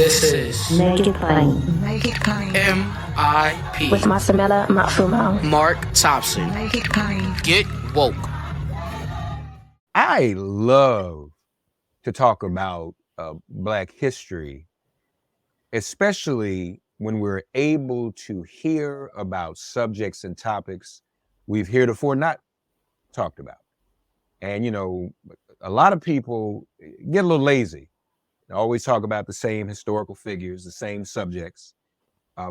This is Make it plain. Make it plain. MIP With Masamela Matfumo. Mark Thompson. Make it plain. Get woke. I love to talk about Black history, especially when we're able to hear about subjects and topics we've heretofore not talked about. And, you know, a lot of people get a little lazy. They always talk about the same historical figures, the same subjects,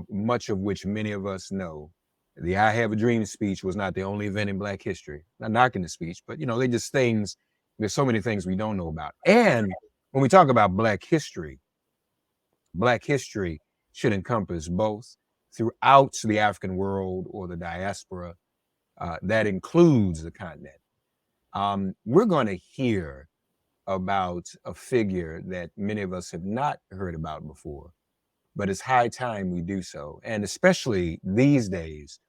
much of which many of us know. The I Have a Dream speech was not the only event in Black history. Not knocking the speech, but, you know, they just things, there's so many things we don't know about. And when we talk about Black history should encompass both throughout the African world or the diaspora. That includes the continent. We're going to hear about a figure that many of us have not heard about before, but it's high time we do so. And especially these days,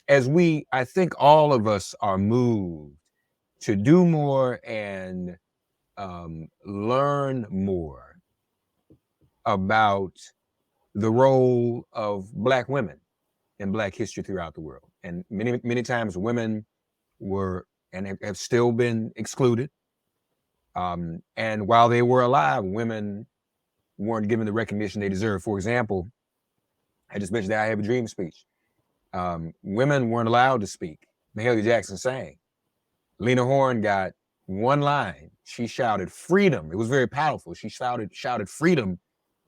as I think all of us are moved to do more and learn more about the role of Black women in Black history throughout the world. And many, many times women were and have still been excluded. And while they were alive, women weren't given the recognition they deserve. For example, I just mentioned the I Have a Dream speech. Women weren't allowed to speak. Mahalia Jackson sang. Lena Horne got one line. She shouted freedom. It was very powerful. She shouted freedom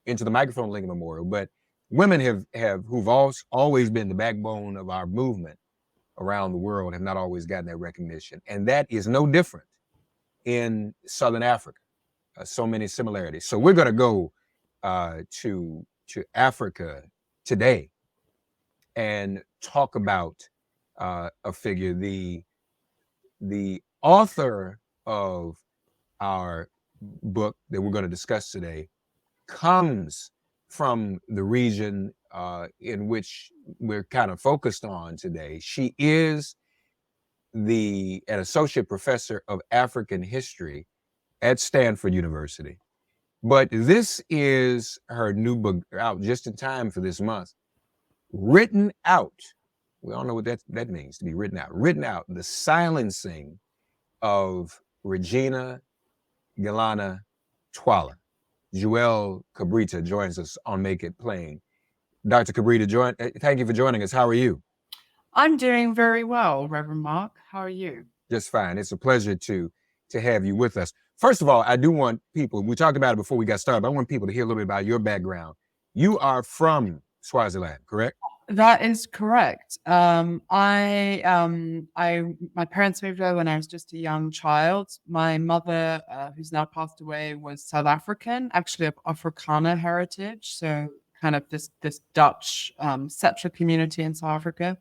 into the microphone at Lincoln Memorial. But women who've always been the backbone of our movement around the world have not always gotten that recognition. And that is no different in Southern Africa. So many similarities. So we're going to go to Africa today and talk about a figure, the author of our book that we're going to discuss today comes from the region in which we're kind of focused on today. She is an associate professor of African history at Stanford University. But this is her new book out just in time for this month. Written Out. We all know what that means, to be written out. Written Out, the silencing of Regina, Gelana, Twala. Joelle Cabrita joins us on Make It Plain. Dr. Cabrita, thank you for joining us. How are you? I'm doing very well, Reverend Mark. How are you? Just fine. It's a pleasure to have you with us. First of all, I do want people, we talked about it before we got started, but I want people to hear a little bit about your background. You are from Swaziland, correct? That is correct. My parents moved over when I was just a young child. My mother, who's now passed away, was South African, actually of Afrikaner heritage. So kind of this Dutch settler community in South Africa.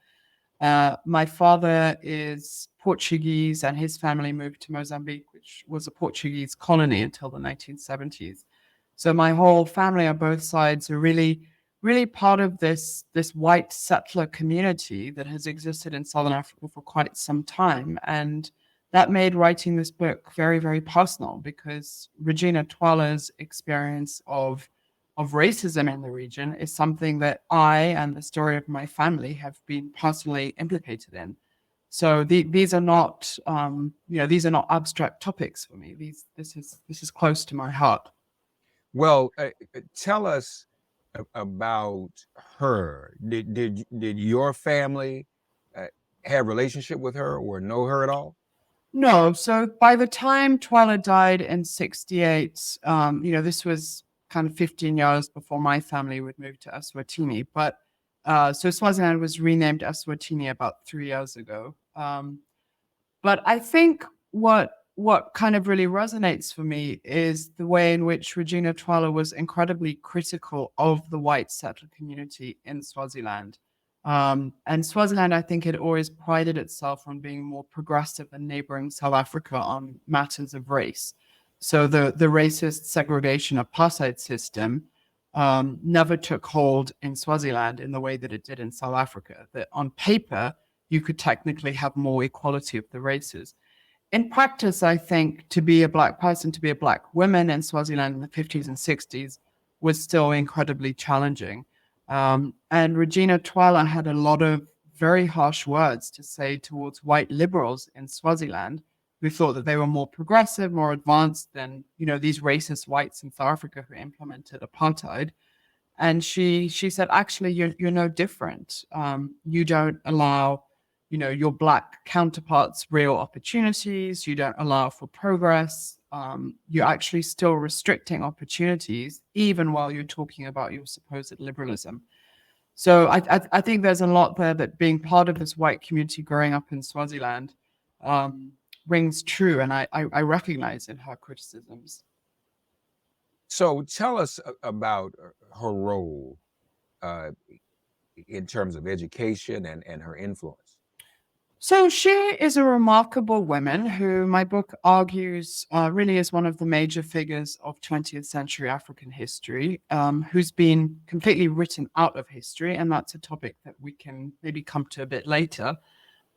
My father is Portuguese, and his family moved to Mozambique, which was a Portuguese colony until the 1970s. So my whole family on both sides are really part of this white settler community that has existed in Southern Africa for quite some time. And that made writing this book very, very personal, because Regina Twala's experience of racism in the region is something that I and the story of my family have been personally implicated in. So these are not, these are not abstract topics for me. This is close to my heart. Well, tell us about her. Did your family have a relationship with her or know her at all? No. So by the time Twala died in 1968, this was kind of 15 years before my family would move to Eswatini. But so Swaziland was renamed Eswatini about 3 years ago. But I think what kind of really resonates for me is the way in which Regina Twala was incredibly critical of the white settler community in Swaziland. And Swaziland, I think, had always prided itself on being more progressive than neighboring South Africa on matters of race. So the racist segregation apartheid system never took hold in Swaziland in the way that it did in South Africa, that on paper, you could technically have more equality of the races. In practice, I think to be a Black person, to be a Black woman in Swaziland in the 50s and 60s was still incredibly challenging. And Regina Twala had a lot of very harsh words to say towards white liberals in Swaziland who thought that they were more progressive, more advanced than, these racist whites in South Africa who implemented apartheid. And she said, actually, you're no different. You don't allow, your Black counterparts real opportunities. You don't allow for progress. You're actually still restricting opportunities, even while you're talking about your supposed liberalism. So I think there's a lot there that being part of this white community growing up in Swaziland rings true, and I recognize in her criticisms. So tell us about her role in terms of education and her influence. So she is a remarkable woman who my book argues really is one of the major figures of 20th century African history, who's been completely written out of history. And that's a topic that we can maybe come to a bit later.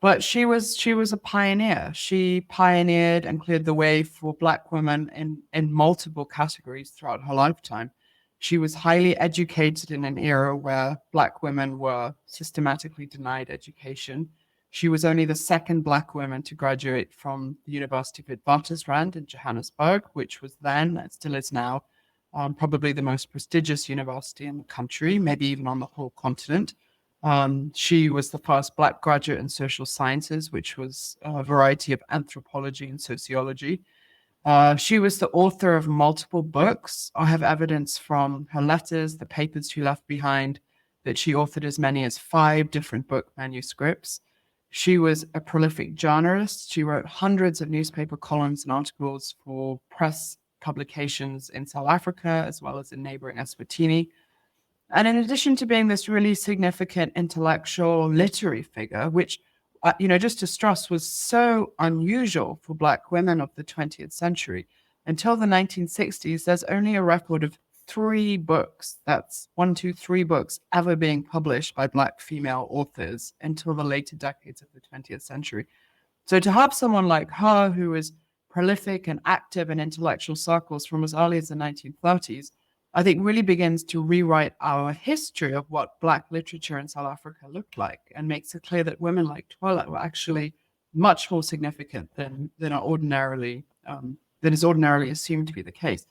But she was a pioneer. She pioneered and cleared the way for Black women in multiple categories throughout her lifetime. She was highly educated in an era where Black women were systematically denied education. She was only the second Black woman to graduate from the University of Witwatersrand in Johannesburg, which was then, and still is now, probably the most prestigious university in the country, maybe even on the whole continent. She was the first Black graduate in social sciences, which was a variety of anthropology and sociology. She was the author of multiple books. I have evidence from her letters, the papers she left behind, that she authored as many as 5 different book manuscripts. She was a prolific journalist. She wrote hundreds of newspaper columns and articles for press publications in South Africa, as well as in neighboring Eswatini. And in addition to being this really significant intellectual literary figure, which, just to stress, was so unusual for Black women of the 20th century, until the 1960s, there's only a record of 3 books, that's 3 books ever being published by Black female authors until the later decades of the 20th century. So to have someone like her, who was prolific and active in intellectual circles from as early as the 1930s, I think really begins to rewrite our history of what Black literature in South Africa looked like, and makes it clear that women like Twala were actually much more significant than is ordinarily assumed to be the case.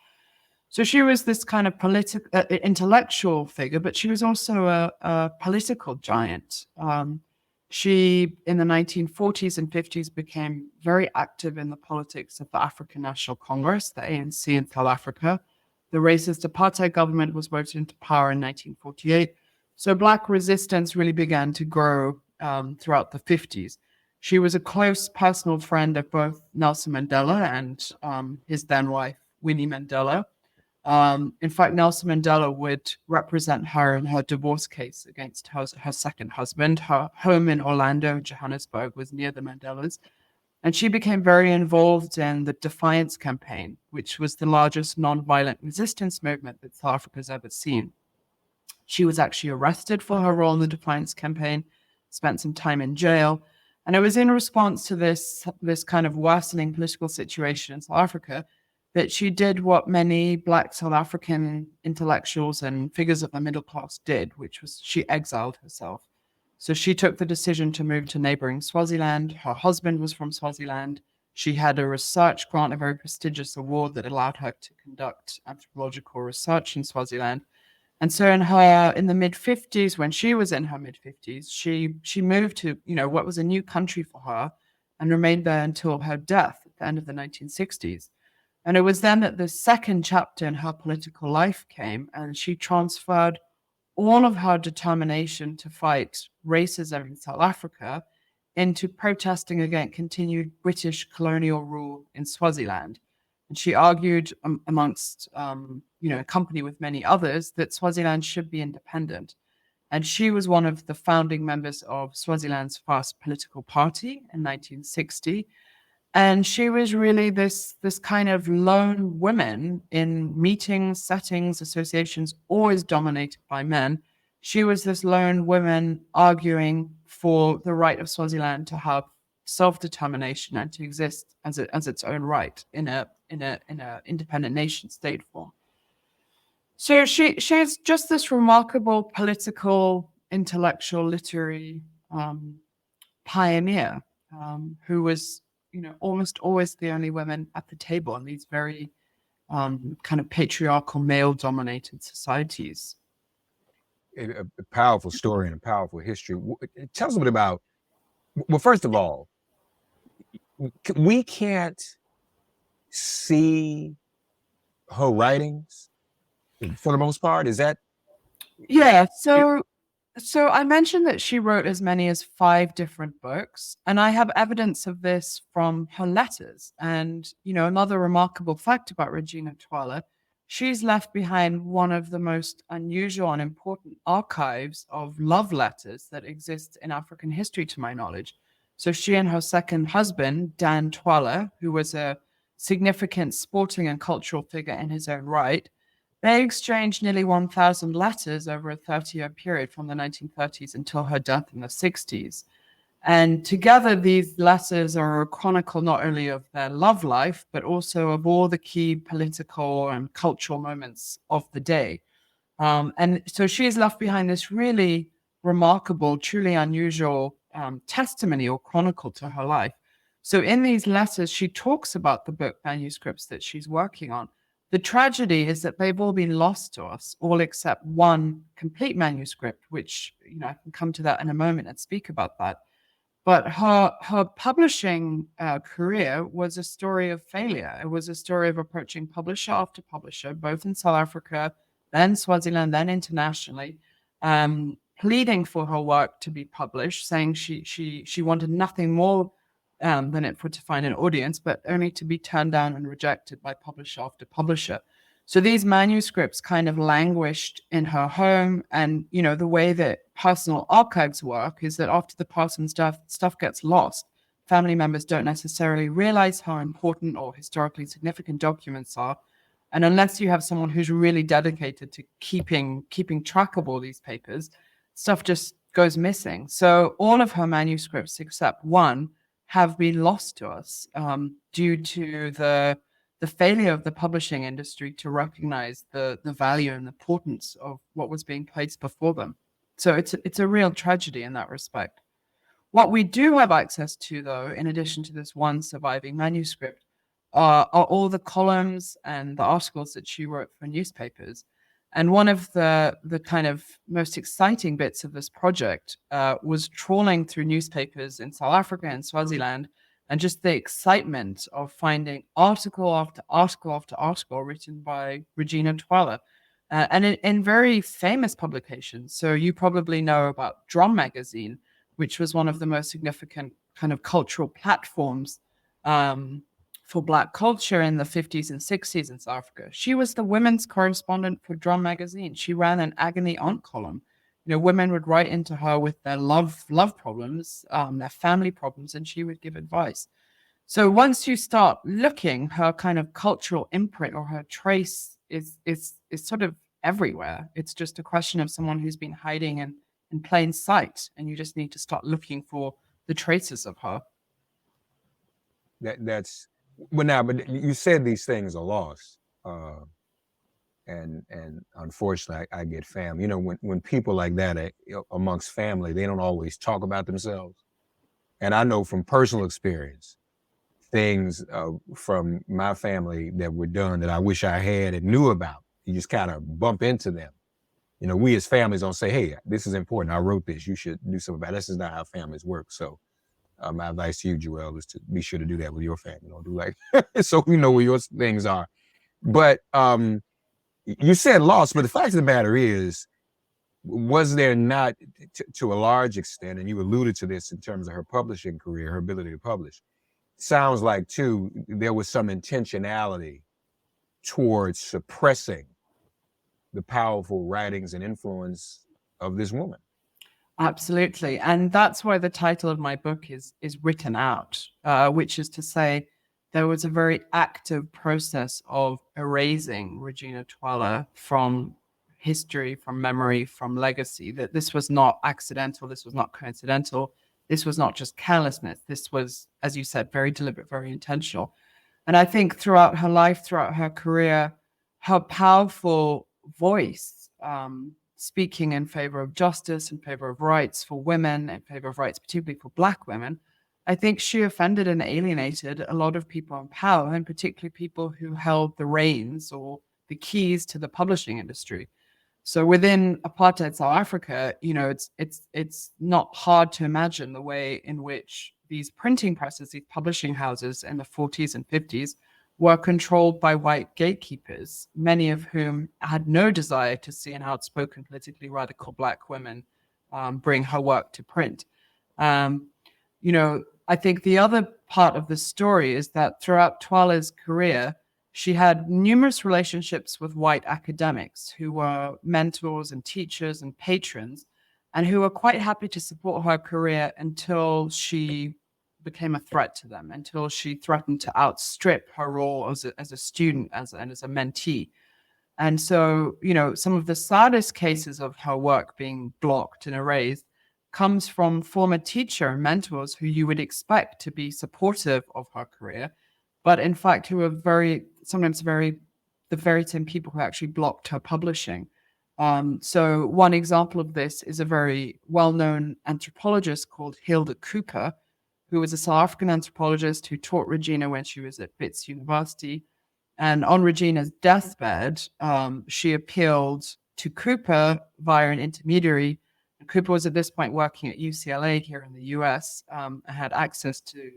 So she was this kind of intellectual figure, but she was also a political giant. She, in the 1940s and 50s, became very active in the politics of the African National Congress, the ANC in South Africa. The racist apartheid government was voted into power in 1948. So Black resistance really began to grow throughout the 50s. She was a close personal friend of both Nelson Mandela and his then wife, Winnie Mandela. In fact, Nelson Mandela would represent her in her divorce case against her second husband. Her home in Orlando, Johannesburg, was near the Mandelas. And she became very involved in the Defiance Campaign, which was the largest nonviolent resistance movement that South Africa's ever seen. She was actually arrested for her role in the Defiance Campaign, spent some time in jail. And it was in response to this kind of worsening political situation in South Africa that she did what many Black South African intellectuals and figures of the middle class did, which was she exiled herself. So she took the decision to move to neighboring Swaziland. Her husband was from Swaziland. She had a research grant, a very prestigious award that allowed her to conduct anthropological research in Swaziland. And so in the mid-50s, when she was in her mid-50s, she moved to, what was a new country for her, and remained there until her death at the end of the 1960s. And it was then that the second chapter in her political life came, and she transferred all of her determination to fight racism in South Africa into protesting against continued British colonial rule in Swaziland. And she argued amongst, company with many others, that Swaziland should be independent. And she was one of the founding members of Swaziland's first political party in 1960. And she was really this kind of lone woman in meetings, settings, associations, always dominated by men. She was this lone woman arguing for the right of Swaziland to have self-determination and to exist as its own right in a independent nation state form. So she's just this remarkable political, intellectual, literary pioneer who was, almost always the only woman at the table in these very kind of patriarchal, male-dominated societies. A powerful story and a powerful history. Tell us a bit about. Well, first of all, we can't see her writings for the most part. Is that? Yeah. So I mentioned that she wrote as many as 5 different books, and I have evidence of this from her letters. And, another remarkable fact about Regina Twala, she's left behind one of the most unusual and important archives of love letters that exist in African history, to my knowledge. So she and her second husband, Dan Twala, who was a significant sporting and cultural figure in his own right, they exchanged nearly 1,000 letters over a 30-year period from the 1930s until her death in the 60s. And together, these letters are a chronicle not only of their love life, but also of all the key political and cultural moments of the day. And so she has left behind this really remarkable, truly unusual testimony or chronicle to her life. So in these letters, she talks about the book manuscripts that she's working on. The tragedy is that they've all been lost to us, all except one complete manuscript, which, I can come to that in a moment and speak about that. But her publishing career was a story of failure. It was a story of approaching publisher after publisher, both in South Africa, then Swaziland, then internationally, pleading for her work to be published, saying she wanted nothing more than it for to find an audience, but only to be turned down and rejected by publisher after publisher. So these manuscripts kind of languished in her home. And, the way that personal archives work is that after the person's death, stuff gets lost. Family members don't necessarily realize how important or historically significant documents are. And unless you have someone who's really dedicated to keeping track of all these papers, stuff just goes missing. So all of her manuscripts, except one, have been lost to us due to the failure of the publishing industry to recognize the value and importance of what was being placed before them. So it's a real tragedy in that respect. What we do have access to, though, in addition to this one surviving manuscript, are all the columns and the articles that she wrote for newspapers. And one of the kind of most exciting bits of this project was trawling through newspapers in South Africa and Swaziland, and just the excitement of finding article after article after article written by Regina Twala, and in very famous publications. So you probably know about Drum Magazine, which was one of the most significant kind of cultural platforms for Black culture in the 50s and 60s in South Africa. She was the women's correspondent for Drum Magazine. She ran an agony aunt column. Women would write into her with their love problems, their family problems, and she would give advice. So once you start looking, her kind of cultural imprint or her trace is sort of everywhere. It's just a question of someone who's been hiding in plain sight, and you just need to start looking for the traces of her. That's but you said these things are lost, and unfortunately, I get family. When people like that amongst family, they don't always talk about themselves. And I know from personal experience, things from my family that were done that I wish I had and knew about. You just kind of bump into them. We as families don't say, "Hey, this is important. I wrote this. You should do something about it." This is not how families work. So. My advice to you, Joelle, is to be sure to do that with your family. Don't do like so we know where your things are. But you said lost, but the fact of the matter is, was there not, to a large extent, and you alluded to this in terms of her publishing career, her ability to publish, sounds like, too, there was some intentionality towards suppressing the powerful writings and influence of this woman. Absolutely. And that's why the title of my book is Written Out, which is to say there was a very active process of erasing Regina Twala from history, from memory, from legacy, that this was not accidental, this was not coincidental, this was not just carelessness, this was, as you said, very deliberate, very intentional. And I think throughout her life, throughout her career, her powerful voice, speaking in favor of justice, in favor of rights for women, in favor of rights, particularly for Black women, I think she offended and alienated a lot of people in power, and particularly people who held the reins or the keys to the publishing industry. So within apartheid South Africa, it's not hard to imagine the way in which these printing presses, these publishing houses in the 40s and 50s were controlled by white gatekeepers, many of whom had no desire to see an outspoken, politically radical Black woman bring her work to print. I think the other part of the story is that throughout Twala's career, she had numerous relationships with white academics who were mentors and teachers and patrons, and who were quite happy to support her career until she became a threat to them, until she threatened to outstrip her role as a student and as a mentee. And so, some of the saddest cases of her work being blocked and erased comes from former teacher and mentors who you would expect to be supportive of her career, but in fact who are sometimes the very same people who actually blocked her publishing. So one example of this is a very well-known anthropologist called Hilda Cooper, who was a South African anthropologist who taught Regina when she was at Wits University. And on Regina's deathbed, she appealed to Cooper via an intermediary. Cooper was at this point working at UCLA here in the US, and had access to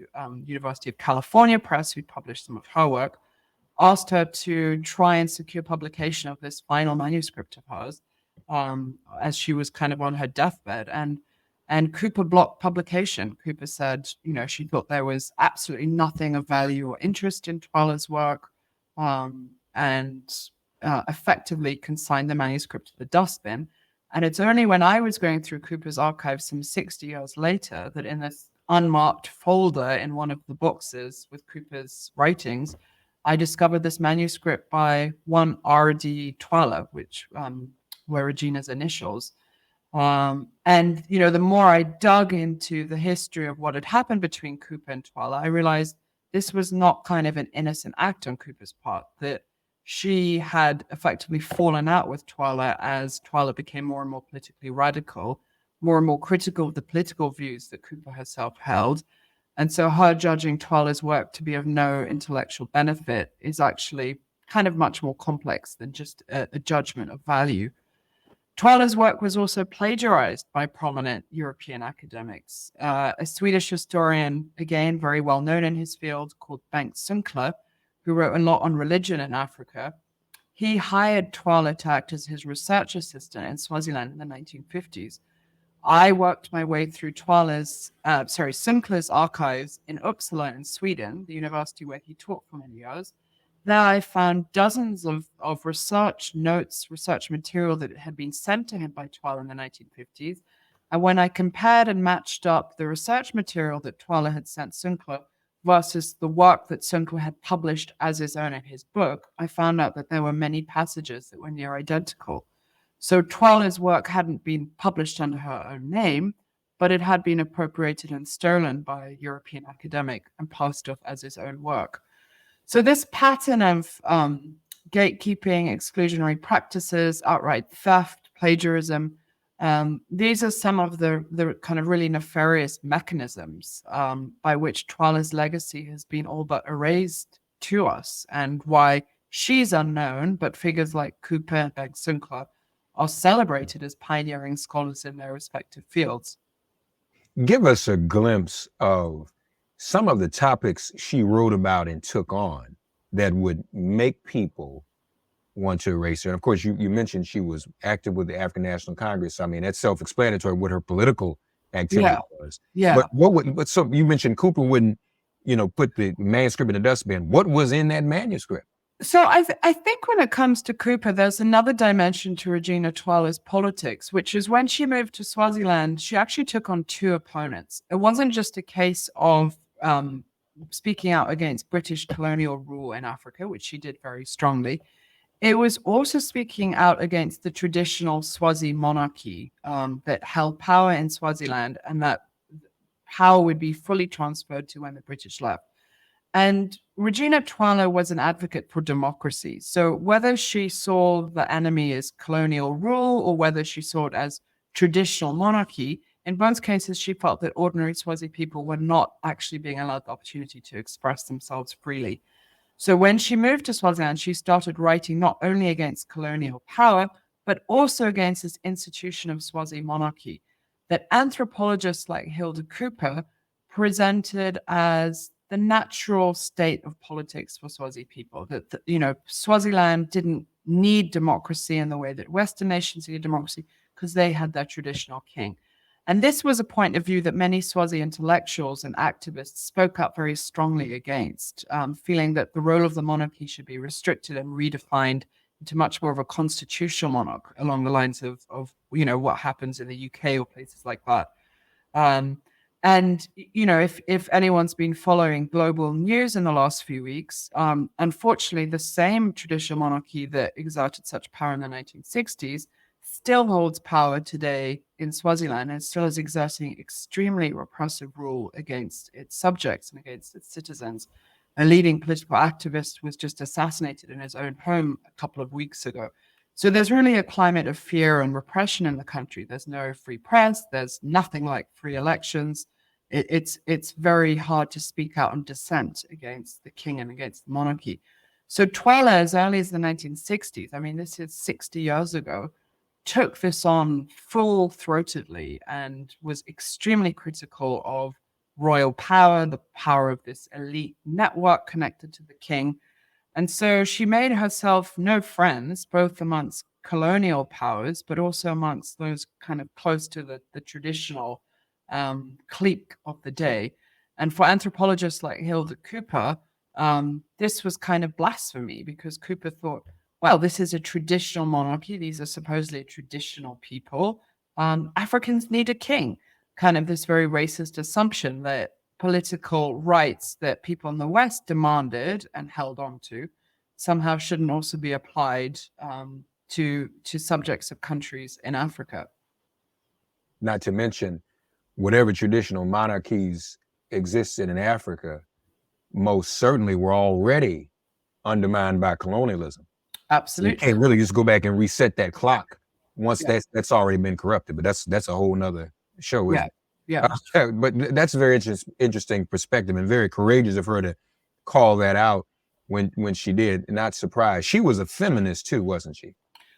University of California Press, who published some of her work, asked her to try and secure publication of this final manuscript of hers, as she was kind of on her deathbed. And Cooper blocked publication. Cooper said, she thought there was absolutely nothing of value or interest in Twala's work, and effectively consigned the manuscript to the dustbin. And it's only when I was going through Cooper's archives some 60 years later that in this unmarked folder in one of the boxes with Cooper's writings, I discovered this manuscript by one R.D. Twala, which were Regina's initials. And, the more I dug into the history of what had happened between Cooper and Twala, I realized this was not kind of an innocent act on Cooper's part, that she had effectively fallen out with Twala as Twala became more and more politically radical, more and more critical of the political views that Cooper herself held. And so her judging Twala's work to be of no intellectual benefit is actually kind of much more complex than just a judgment of value. Twala's work was also plagiarized by prominent European academics. A Swedish historian, again, very well known in his field, called Bengt Sunkler, who wrote a lot on religion in Africa, he hired Twala to act as his research assistant in Swaziland in the 1950s. I worked my way through Sunkler's archives in Uppsala in Sweden, the university where he taught for many years. There I found dozens of research notes, research material that had been sent to him by Twala in the 1950s. And when I compared and matched up the research material that Twala had sent Sunkler versus the work that Sunkler had published as his own in his book, I found out that there were many passages that were near identical. So Twala's work hadn't been published under her own name, but it had been appropriated and stolen by a European academic and passed off as his own work. So this pattern of gatekeeping, exclusionary practices, outright theft, plagiarism, these are some of the kind of really nefarious mechanisms by which Twala's legacy has been all but erased to us, and why she's unknown, but figures like Cooper and Bengt Sunkler are celebrated as pioneering scholars in their respective fields. Give us a glimpse of some of the topics she wrote about and took on that would make people want to erase her. And of course, you mentioned she was active with the African National Congress. I mean, that's self-explanatory what her political activity was. Yeah. But so you mentioned Cooper wouldn't, put the manuscript in the dustbin. What was in that manuscript? So I think when it comes to Cooper, there's another dimension to Regina Twala's politics, which is when she moved to Swaziland, she actually took on two opponents. It wasn't just a case of speaking out against British colonial rule in Africa, which she did very strongly. It was also speaking out against the traditional Swazi monarchy that held power in Swaziland, and that power would be fully transferred to when the British left. And Regina Twala was an advocate for democracy. So whether she saw the enemy as colonial rule or whether she saw it as traditional monarchy, in both cases, she felt that ordinary Swazi people were not actually being allowed the opportunity to express themselves freely. So when she moved to Swaziland, she started writing not only against colonial power, but also against this institution of Swazi monarchy that anthropologists like Hilda Cooper presented as the natural state of politics for Swazi people. That Swaziland didn't need democracy in the way that Western nations need democracy because they had their traditional king. And this was a point of view that many Swazi intellectuals and activists spoke up very strongly against, feeling that the role of the monarchy should be restricted and redefined into much more of a constitutional monarch along the lines of what happens in the UK or places like that. And if anyone's been following global news in the last few weeks, unfortunately, the same traditional monarchy that exerted such power in the 1960s still holds power today in Swaziland and still is exerting extremely repressive rule against its subjects and against its citizens. A leading political activist was just assassinated in his own home a couple of weeks ago. So there's really a climate of fear and repression in the country. There's no free press. There's nothing like free elections. It's very hard to speak out and dissent against the king and against the monarchy. So Twala, as early as the 1960s, I mean, this is 60 years ago, took this on full-throatedly and was extremely critical of royal power, the power of this elite network connected to the king. And so she made herself no friends, both amongst colonial powers, but also amongst those kind of close to the traditional clique of the day. And for anthropologists like Hilda Cooper, this was kind of blasphemy because Cooper thought, well, this is a traditional monarchy. These are supposedly traditional people. Africans need a king. Kind of this very racist assumption that political rights that people in the West demanded and held on to somehow shouldn't also be applied to subjects of countries in Africa. Not to mention, whatever traditional monarchies existed in Africa, most certainly were already undermined by colonialism. Absolutely. So you can't really just go back and reset that clock once that's already been corrupted. But that's a whole nother show. Yeah. But that's a very interesting perspective and very courageous of her to call that out when she did. Not surprised. She was a feminist too, wasn't she?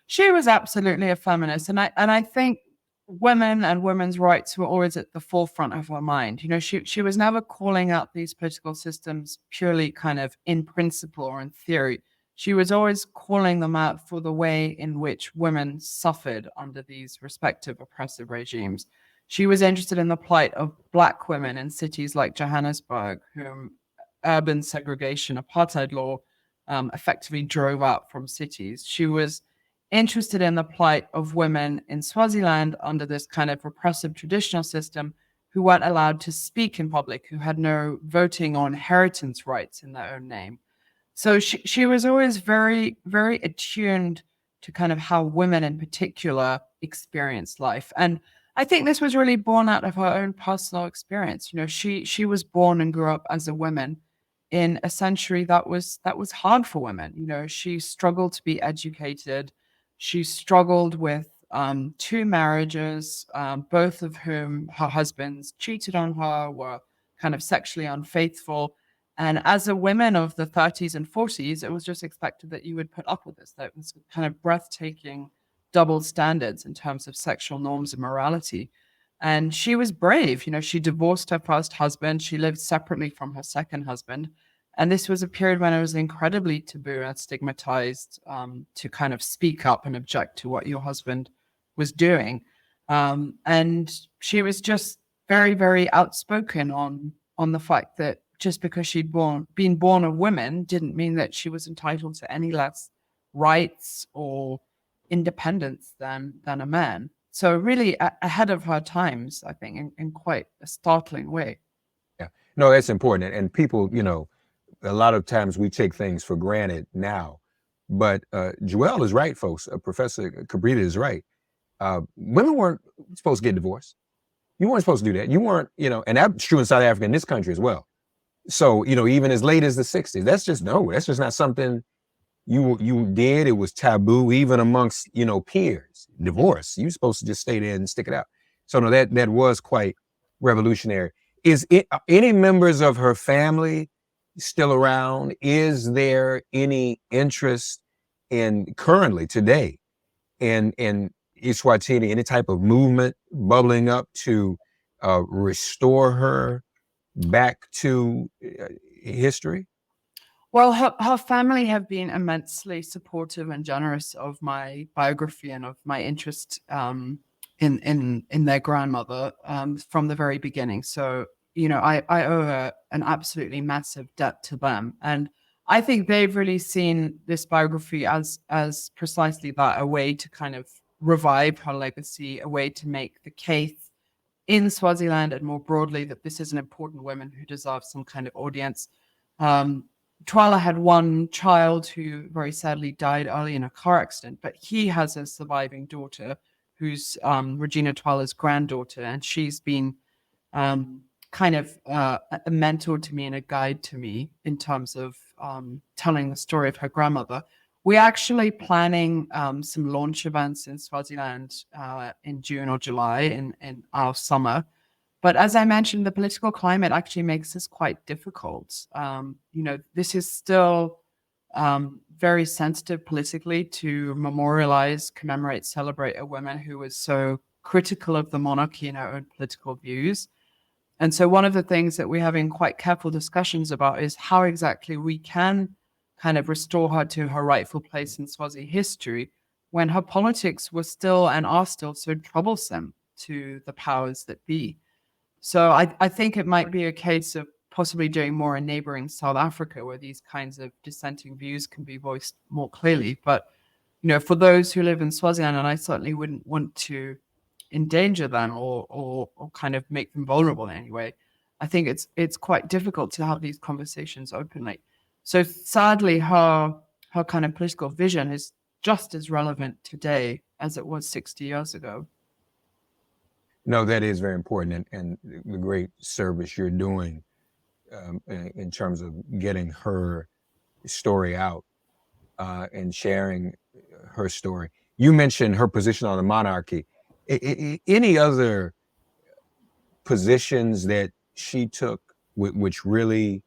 She was absolutely a feminist, and I think women and women's rights were always at the forefront of her mind. She was never calling out these political systems purely kind of in principle or in theory. She was always calling them out for the way in which women suffered under these respective oppressive regimes. She was interested in the plight of Black women in cities like Johannesburg, whom urban segregation, apartheid law effectively drove out from cities. She was interested in the plight of women in Swaziland under this kind of repressive traditional system who weren't allowed to speak in public, who had no voting or inheritance rights in their own name. So she was always very, very attuned to kind of how women in particular experienced life. And I think this was really born out of her own personal experience. She was born and grew up as a woman in a century that was hard for women. She struggled to be educated. She struggled with 2 marriages, both of whom her husbands cheated on her, were kind of sexually unfaithful. And as a woman of the 30s and 40s, it was just expected that you would put up with this. That was kind of breathtaking double standards in terms of sexual norms and morality. And she was brave. She divorced her first husband. She lived separately from her second husband. And this was a period when it was incredibly taboo and stigmatized to kind of speak up and object to what your husband was doing. And she was just very, very outspoken on the fact that just because she'd been born a woman didn't mean that she was entitled to any less rights or independence than a man. So really ahead of her times, I think, in quite a startling way. Yeah, no, that's important. And people, a lot of times we take things for granted now, but Joelle is right, folks. Professor Cabrita is right. Women weren't supposed to get divorced. You weren't supposed to do that. You weren't, and that's true in South Africa, in this country as well. So, even as late as the 60s, that's just not something you did. It was taboo, even amongst, peers. Divorce, you're supposed to just stay there and stick it out. So no, that was quite revolutionary. Is it any members of her family still around? Is there any interest in currently today in Eswatini, any type of movement bubbling up to restore her back to history? Well, her family have been immensely supportive and generous of my biography and of my interest in their grandmother from the very beginning. So, I owe her an absolutely massive debt to them. And I think they've really seen this biography as precisely that, a way to kind of revive her legacy, a way to make the case in Swaziland and more broadly that this is an important woman who deserves some kind of audience. Um, Twala had one child who very sadly died early in a car accident, but he has a surviving daughter who's Regina Twala's granddaughter, and she's been kind of a mentor to me and a guide to me in terms of telling the story of her grandmother. We're actually planning some launch events in Swaziland in June or July in our summer. But as I mentioned, the political climate actually makes this quite difficult. This is still very sensitive politically to memorialize, commemorate, celebrate a woman who was so critical of the monarchy in her own political views. And so one of the things that we're having quite careful discussions about is how exactly we can kind of restore her to her rightful place in Swazi history when her politics were still and are still so troublesome to the powers that be. So I think it might be a case of possibly doing more in neighboring South Africa where these kinds of dissenting views can be voiced more clearly. But, for those who live in Swaziland, and I certainly wouldn't want to endanger them or kind of make them vulnerable in any way, I think it's quite difficult to have these conversations openly. So sadly, her kind of political vision is just as relevant today as it was 60 years ago. No, that is very important, and the great service you're doing in terms of getting her story out and sharing her story. You mentioned her position on the monarchy. Any other positions that she took which really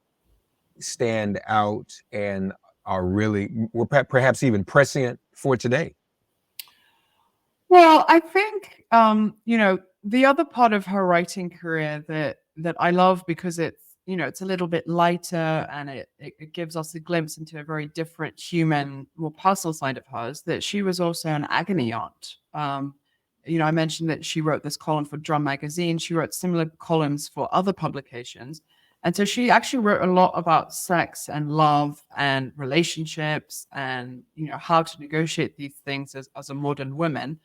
stand out and were perhaps even prescient for today? Well, I think the other part of her writing career that I love because it's a little bit lighter and it gives us a glimpse into a very different human, more personal side of hers, that she was also an agony aunt. I mentioned that she wrote this column for Drum magazine. She wrote similar columns for other publications. And so she actually wrote a lot about sex and love and relationships and, how to negotiate these things as a modern woman.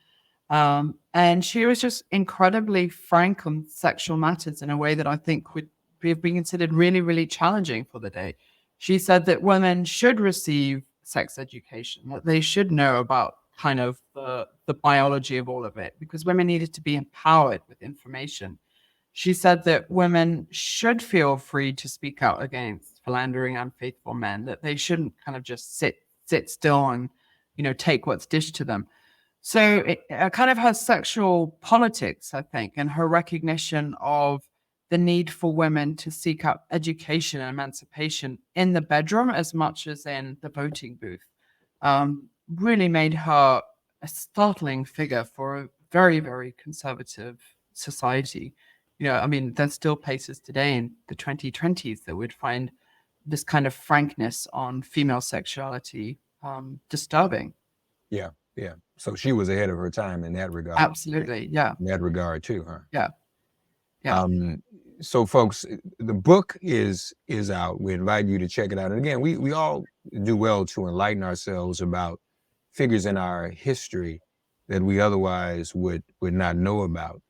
And she was just incredibly frank on sexual matters in a way that I think would have been considered really, really challenging for the day. She said that women should receive sex education, that they should know about kind of the biology of all of it, because women needed to be empowered with information. She said that women should feel free to speak out against philandering, unfaithful men, that they shouldn't kind of just sit still and, take what's dished to them. So kind of her sexual politics, I think, and her recognition of the need for women to seek out education and emancipation in the bedroom as much as in the voting booth, really made her a startling figure for a very, very conservative society. There's still places today in the 2020s that would find this kind of frankness on female sexuality disturbing. Yeah. So she was ahead of her time in that regard. Absolutely, yeah. In that regard too, huh? Yeah. So folks, the book is out. We invite you to check it out. And again, we all do well to enlighten ourselves about figures in our history that we otherwise would not know about.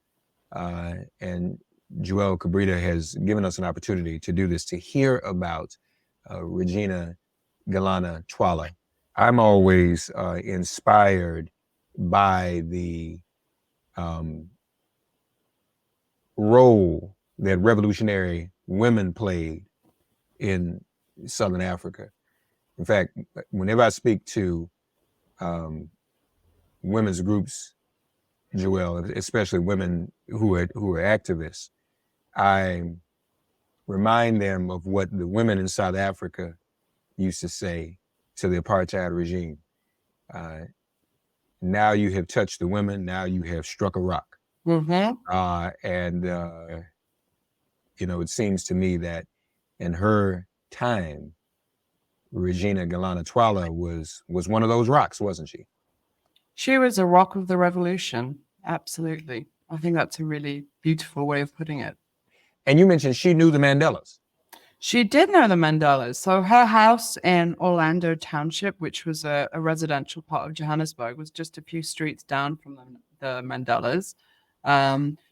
And Joelle Cabrita has given us an opportunity to do this, to hear about Regina Gelana Twala. I'm always inspired by the role that revolutionary women played in Southern Africa. In fact, whenever I speak to women's groups, Joel, especially women who are activists, I remind them of what the women in South Africa used to say to the apartheid regime. Now you have touched the women, now you have struck a rock. And it seems to me that in her time, Regina Gelana Twala was one of those rocks, wasn't she? She was a rock of the revolution. Absolutely. I think that's a really beautiful way of putting it. And you mentioned she knew the Mandelas. She did know the Mandelas. So her house in Orlando Township, which was a residential part of Johannesburg, was just a few streets down from the Mandelas.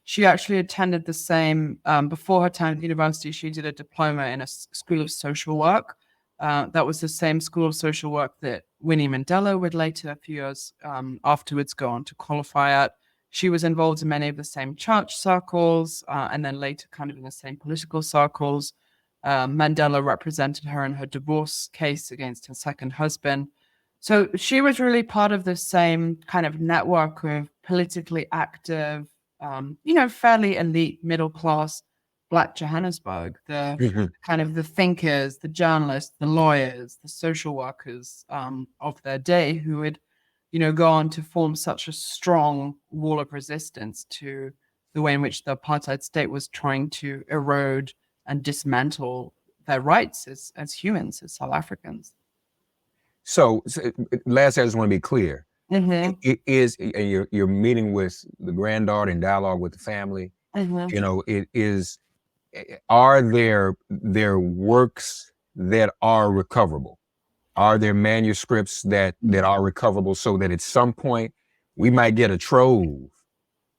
She actually attended the same, before her time at university, she did a diploma in a school of social work. That was the same school of social work that Winnie Mandela would later, a few years afterwards, go on to qualify at. She was involved in many of the same church circles, and then later kind of in the same political circles. Mandela represented her in her divorce case against her second husband. So she was really part of the same kind of network of politically active, fairly elite middle class Black Johannesburg, the kind of the thinkers, the journalists, the lawyers, the social workers of their day who would, go on to form such a strong wall of resistance to the way in which the apartheid state was trying to erode and dismantle their rights as humans, as South Africans. So last, I just want to be clear. It is, you're meeting with the granddaughter in dialogue with the family. It is, are there works that are recoverable? Are there manuscripts that are recoverable so that at some point we might get a trove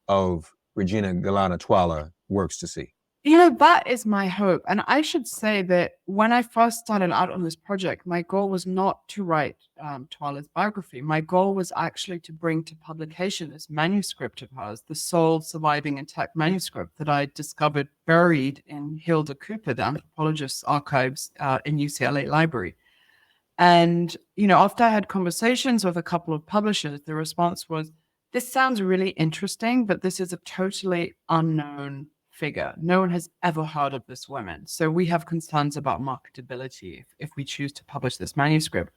of Regina Gelana Twala works to see? That is my hope. And I should say that when I first started out on this project, my goal was not to write Twala's biography. My goal was actually to bring to publication this manuscript of hers, the sole surviving intact manuscript that I discovered buried in Hilda Cooper, the anthropologist's archives in UCLA Library. And, after I had conversations with a couple of publishers, the response was, this sounds really interesting, but this is a totally unknown figure. No one has ever heard of this woman. So we have concerns about marketability if we choose to publish this manuscript.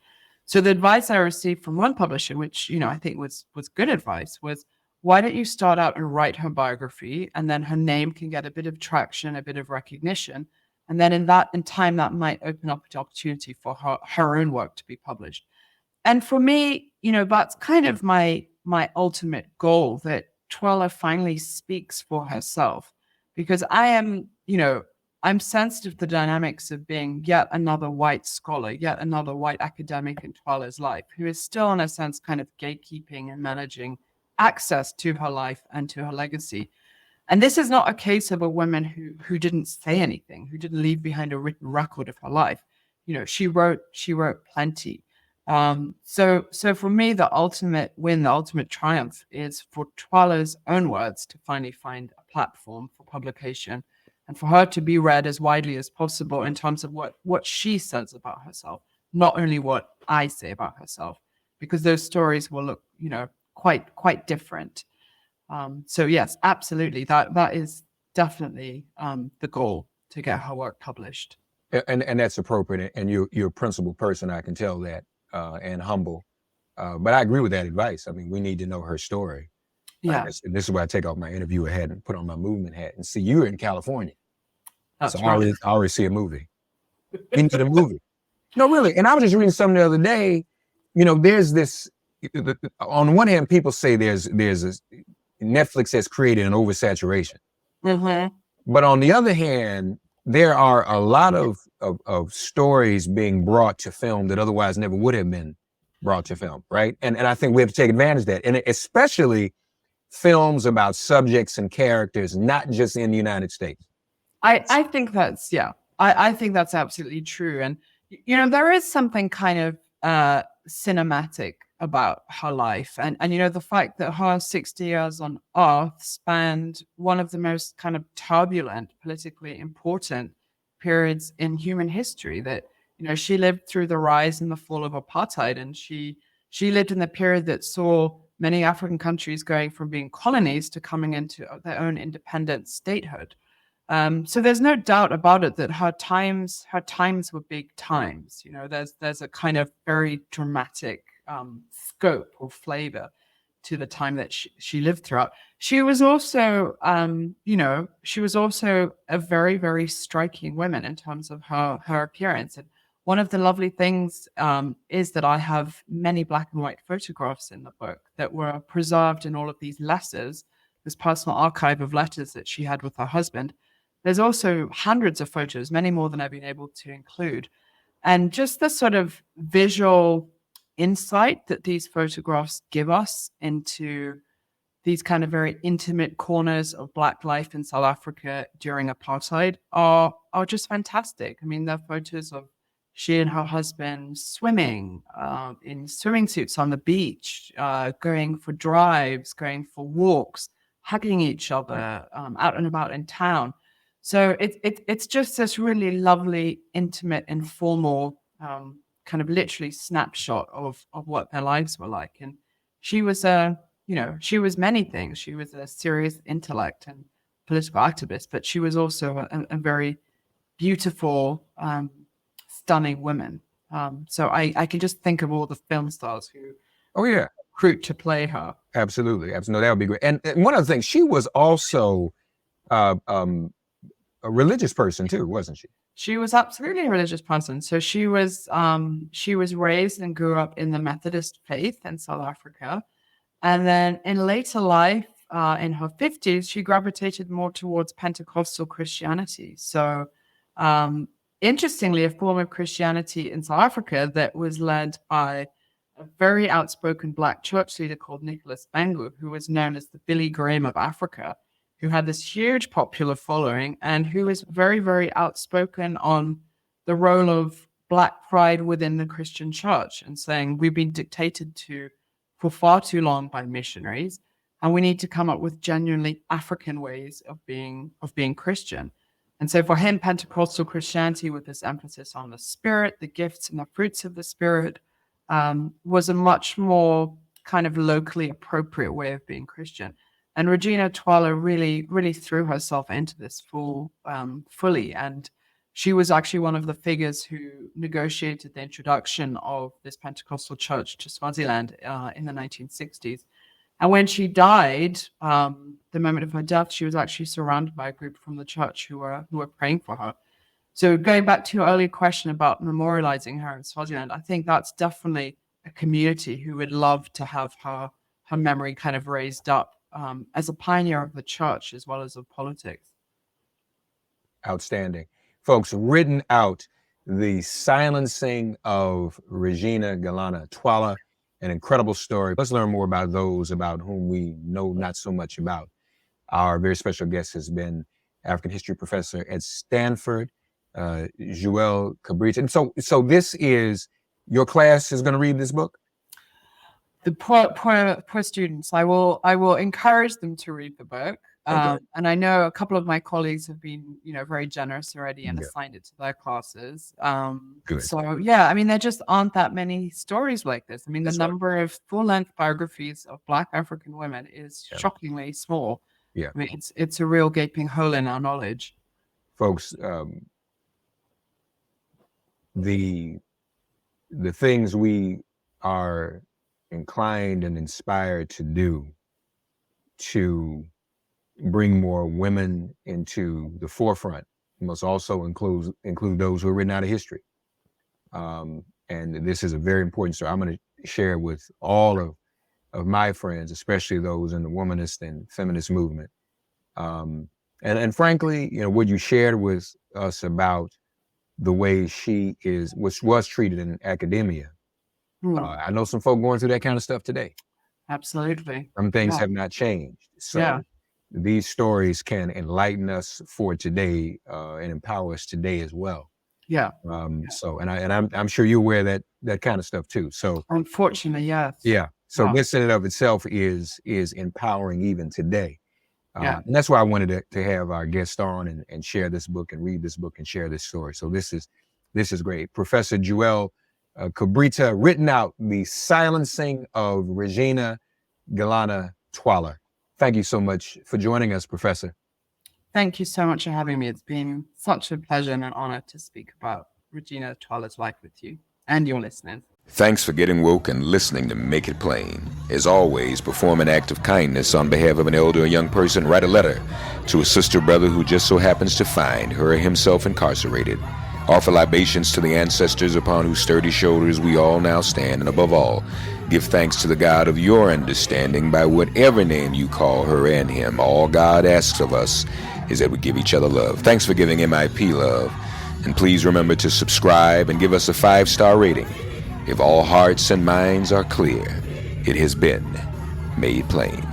So the advice I received from one publisher, which, I think was good advice, was why don't you start out and write her biography, and then her name can get a bit of traction, a bit of recognition. And then in time, that might open up the opportunity for her own work to be published. And for me, that's kind of my ultimate goal, that Twala finally speaks for herself. Because I am, I'm sensitive to the dynamics of being yet another white scholar, yet another white academic in Twala's life, who is still, in a sense, kind of gatekeeping and managing access to her life and to her legacy. And this is not a case of a woman who didn't say anything, who didn't leave behind a written record of her life. She wrote plenty. So for me, the ultimate win, the ultimate triumph is for Twala's own words to finally find a platform for publication, and for her to be read as widely as possible in terms of what she says about herself, not only what I say about herself, because those stories will look, quite different. So yes, absolutely. That is definitely the goal, to get her work published. And that's appropriate. And you're a principled person, I can tell that. And humble. But I agree with that advice. I mean, we need to know her story. Yeah. This is why I take off my interviewer hat and put on my movement hat and see you're in California. That's so right. I already see a movie. Into the movie. No, really. And I was just reading something the other day. There's this, on one hand, people say there's Netflix has created an oversaturation. But on the other hand, there are a lot of stories being brought to film that otherwise never would have been brought to film, right? And I think we have to take advantage of that. And especially films about subjects and characters, not just in the United States. I think that's, I think that's absolutely true. And, there is something kind of cinematic about her life. And the fact that her 60 years on Earth spanned one of the most kind of turbulent, politically important periods in human history. That, you know, she lived through the rise and the fall of apartheid, and she lived in the period that saw many African countries going from being colonies to coming into their own independent statehood. So there's no doubt about it that her times were big times. You know, there's a kind of very dramatic scope or flavor to the time that she lived throughout. She was also, you know, she was also a very, very striking woman in terms of her appearance. And one of the lovely things is that I have many black and white photographs in the book that were preserved in all of these letters, this personal archive of letters that she had with her husband. There's also hundreds of photos, many more than I've been able to include. And just the sort of visual insight that these photographs give us into these kind of very intimate corners of Black life in South Africa during apartheid are just fantastic. I mean, they're photos of she and her husband swimming in swimming suits on the beach, going for drives, going for walks, hugging each other out and about in town. So it's just this really lovely, intimate, informal kind of literally snapshot of what their lives were like. And she was she was many things. She was a serious intellect and political activist, but she was also a very beautiful, stunning woman. So I can just think of all the film stars who recruit to play her. Absolutely. No, that would be great. And one other thing, she was also a religious person too, wasn't she? She was absolutely a religious person. So she was raised and grew up in the Methodist faith in South Africa. And then in later life, in her 50s, she gravitated more towards Pentecostal Christianity. So interestingly, a form of Christianity in South Africa that was led by a very outspoken Black church leader called Nicholas Bengu, who was known as the Billy Graham of Africa, who had this huge popular following and who was very, very outspoken on the role of Black pride within the Christian church and saying we've been dictated to for far too long by missionaries, and we need to come up with genuinely African ways of being Christian. And so for him, Pentecostal Christianity, with this emphasis on the Spirit, the gifts and the fruits of the Spirit, was a much more kind of locally appropriate way of being Christian. And Regina Twala really, really threw herself into this fully. And she was actually one of the figures who negotiated the introduction of this Pentecostal church to Swaziland in the 1960s. And when she died, the moment of her death, she was actually surrounded by a group from the church who were praying for her. So going back to your earlier question about memorializing her in Swaziland, I think that's definitely a community who would love to have her memory kind of raised up as a pioneer of the church as well as of politics. Outstanding. Folks, written out The Silencing of Regina Gelana Twala, an incredible story. Let's learn more about those about whom we know not so much about. Our very special guest has been African history professor at Stanford, Joelle Cabrita. And so this is, your class is going to read this book? The poor students, I will encourage them to read the book. Okay. And I know a couple of my colleagues have been, very generous already and assigned it to their classes. Good. So yeah, I mean, there just aren't that many stories like this. I mean, the number of full-length biographies of Black African women is shockingly small. Yeah. I mean, it's a real gaping hole in our knowledge. Folks, the things we are inclined and inspired to do to bring more women into the forefront must also include those who are written out of history. And this is a very important story. I'm going to share with all of my friends, especially those in the womanist and feminist movement. And frankly, what you shared with us about the way she was treated in academia. I know some folk going through that kind of stuff today. Absolutely. Some things have not changed. So these stories can enlighten us for today and empower us today as well. Yeah. So, and I'm sure you're aware of that kind of stuff too. So unfortunately, yes. Yeah. So this in and of itself is empowering even today. Yeah. And that's why I wanted to have our guest on and share this book and read this book and share this story. So this is great. Professor Joelle Cabrita, written out The Silencing of Regina, Gelana, Twala. Thank you so much for joining us, Professor. Thank you so much for having me. It's been such a pleasure and an honor to speak about Regina Twala's life with you and your listeners. Thanks for getting woke and listening to Make It Plain. As always, perform an act of kindness on behalf of an elder or young person. Write a letter to a sister or brother who just so happens to find her or himself incarcerated. Offer libations to the ancestors upon whose sturdy shoulders we all now stand. And above all, give thanks to the God of your understanding by whatever name you call her and him. All God asks of us is that we give each other love. Thanks for giving MIP love. And please remember to subscribe and give us a 5-star rating. If all hearts and minds are clear, it has been made plain.